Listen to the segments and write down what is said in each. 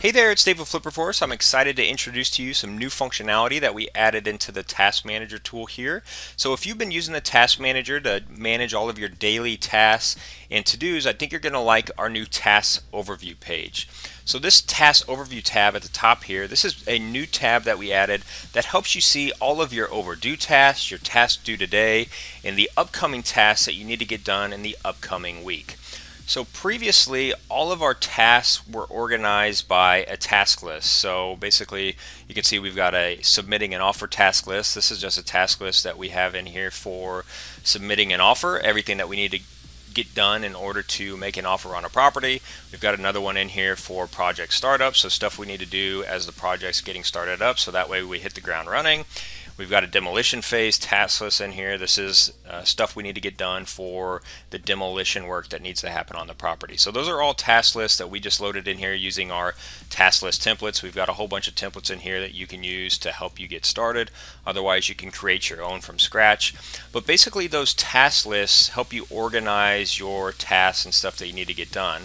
Hey there, it's Dave with Flipperforce. I'm excited to introduce to you some new functionality that we added into the Task Manager tool here. So if you've been using the Task Manager to manage all of your daily tasks and to-dos, I think you're going to like our new Task Overview page. So this Task Overview tab at the top here, this is a new tab that we added that helps you see all of your overdue tasks, your tasks due today, and the upcoming tasks that you need to get done in the upcoming week. So previously, all of our tasks were organized by a task list. So basically, you can see we've got a submitting an offer task list. This is just a task list that we have in here for submitting an offer, everything that we need to get done in order to make an offer on a property. We've got another one in here for project startup, so stuff we need to do as the project's getting started up, so that way we hit the ground running. We've got a demolition phase task list in here. This is stuff we need to get done for the demolition work that needs to happen on the property. So those are all task lists that we just loaded in here using our task list templates. We've got a whole bunch of templates in here that you can use to help you get started. Otherwise, you can create your own from scratch. But basically, those task lists help you organize your tasks and stuff that you need to get done.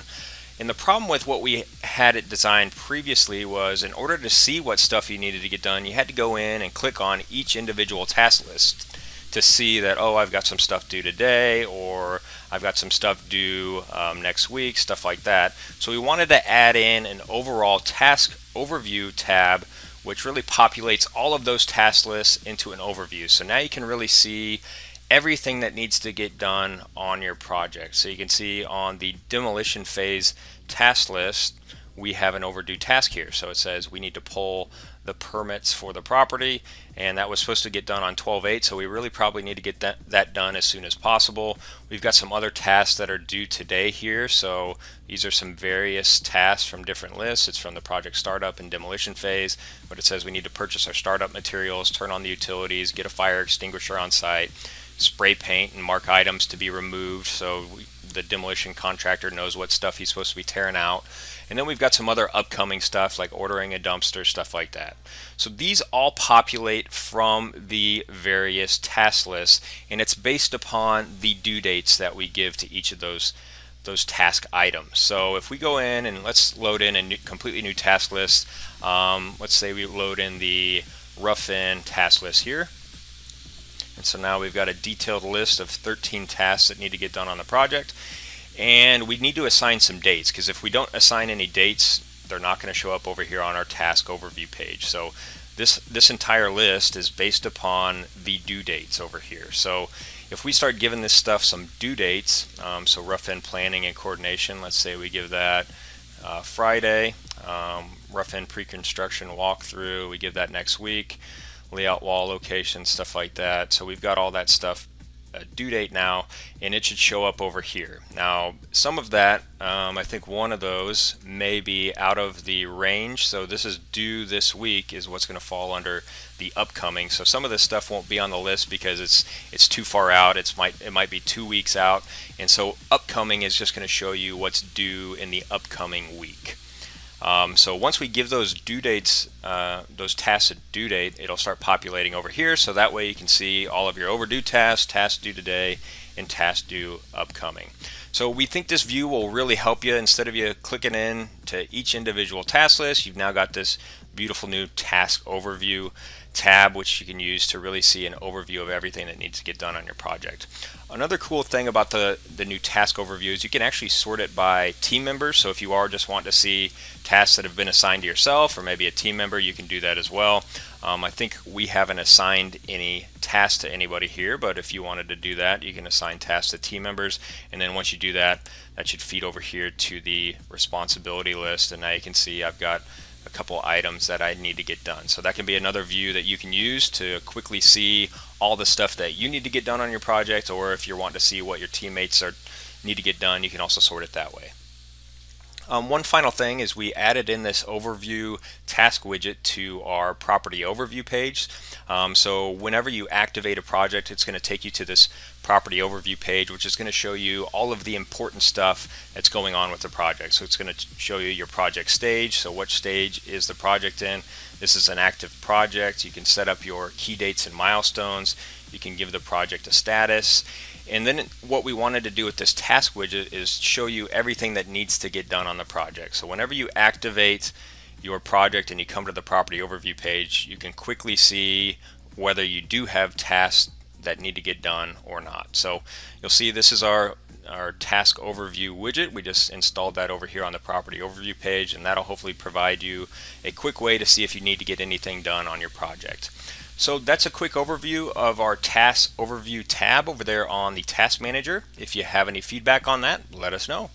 And the problem with what we had it designed previously was in order to see what stuff you needed to get done, you had to go in and click on each individual task list to see that, oh, I've got some stuff due today, or I've got some stuff due next week, stuff like that. So we wanted to add in an overall task overview tab, which really populates all of those task lists into an overview. So now you can really see everything that needs to get done on your project. So you can see on the demolition phase task list, we have an overdue task here. So it says we need to pull the permits for the property, and that was supposed to get done on 12/8, so we really probably need to get that done as soon as possible. We've got some other tasks that are due today here, so these are some various tasks from different lists. It's from the project startup and demolition phase, but it says we need to purchase our startup materials, turn on the utilities, get a fire extinguisher on site, spray paint and mark items to be removed, so the demolition contractor knows what stuff he's supposed to be tearing out. And then we've got some other upcoming stuff like ordering a dumpster, stuff like that. So these all populate from the various task lists, and it's based upon the due dates that we give to each of those task items. So if we go in and let's load in a completely new task list, let's say we load in the rough-in task list here. And so now we've got a detailed list of 13 tasks that need to get done on the project. And we need to assign some dates, because if we don't assign any dates, they're not going to show up over here on our task overview page. So this entire list is based upon the due dates over here. So if we start giving this stuff some due dates, so rough-in planning and coordination, let's say we give that Friday, rough-in pre-construction walkthrough, we give that next week, layout wall location, stuff like that. So we've got all that stuff due date now, and it should show up over here. Now some of that, I think one of those may be out of the range, so this is due this week is what's going to fall under the upcoming. So some of this stuff won't be on the list because it's too far out. It might be 2 weeks out, and so upcoming is just going to show you what's due in the upcoming week. So once we give those due dates, those tasks a due date, it'll start populating over here, so that way you can see all of your overdue tasks, tasks due today, and tasks due upcoming. So we think this view will really help you. Instead of you clicking in to each individual task list, you've now got this beautiful new task overview tab, which you can use to really see an overview of everything that needs to get done on your project. Another cool thing about the new task overview is you can actually sort it by team members. So if you are just wanting to see tasks that have been assigned to yourself or maybe a team member, you can do that as well. I think we haven't assigned any tasks to anybody here, but if you wanted to do that, you can assign tasks to team members, and then once you do that, that should feed over here to the responsibility list, and now you can see I've got a couple items that I need to get done. So that can be another view that you can use to quickly see all the stuff that you need to get done on your project, or if you're wanting to see what your teammates need to get done, you can also sort it that way. One final thing is we added in this overview task widget to our property overview page. So whenever you activate a project, it's going to take you to this property overview page, which is going to show you all of the important stuff that's going on with the project. So it's going to show you your project stage. So what stage is the project in? This is an active project. You can set up your key dates and milestones. You can give the project a status. And then what we wanted to do with this task widget is show you everything that needs to get done on the project. So whenever you activate your project and you come to the property overview page, you can quickly see whether you do have tasks that need to get done or not. So you'll see this is our task overview widget. We just installed that over here on the property overview page, and that'll hopefully provide you a quick way to see if you need to get anything done on your project. So that's a quick overview of our task overview tab over there on the task manager. If you have any feedback on that, let us know.